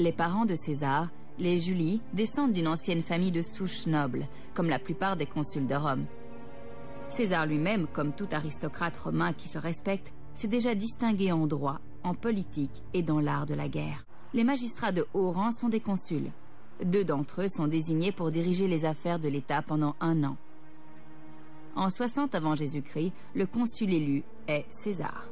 Les parents de César, les Julie, descendent d'une ancienne famille de souche noble, comme la plupart des consuls de Rome. César lui-même, comme tout aristocrate romain qui se respecte, s'est déjà distingué en droit, en politique et dans l'art de la guerre. Les magistrats de haut rang sont des consuls. 2 d'entre eux sont désignés pour diriger les affaires de l'État pendant 1 an. En 60 avant Jésus-Christ, le consul élu est César.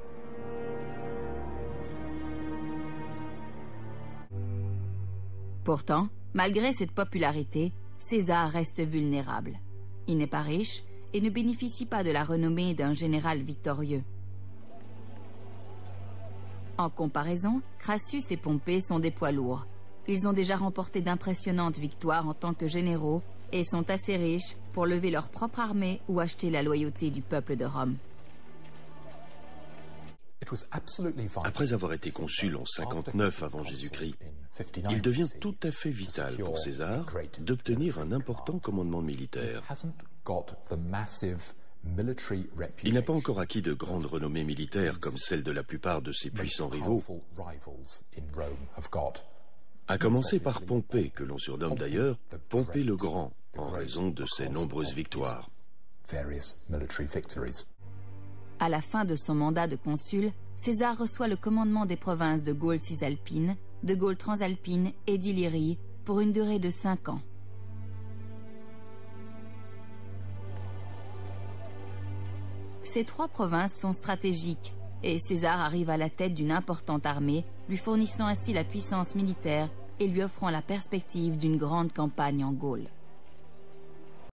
Pourtant, malgré cette popularité, César reste vulnérable. Il n'est pas riche et ne bénéficie pas de la renommée d'un général victorieux. En comparaison, Crassus et Pompée sont des poids lourds. Ils ont déjà remporté d'impressionnantes victoires en tant que généraux et sont assez riches pour lever leur propre armée ou acheter la loyauté du peuple de Rome. Après avoir été consul en 59 avant Jésus-Christ, il devient tout à fait vital pour César d'obtenir un important commandement militaire. Il n'a pas encore acquis de grande renommée militaire comme celle de la plupart de ses puissants rivaux, à commencer par Pompée, que l'on surnomme d'ailleurs Pompée le Grand, en raison de ses nombreuses victoires. À la fin de son mandat de consul, César reçoit le commandement des provinces de Gaule cisalpine, de Gaule transalpine et d'Illyrie pour une durée de 5 ans. Ces 3 provinces sont stratégiques et César arrive à la tête d'une importante armée, lui fournissant ainsi la puissance militaire et lui offrant la perspective d'une grande campagne en Gaule.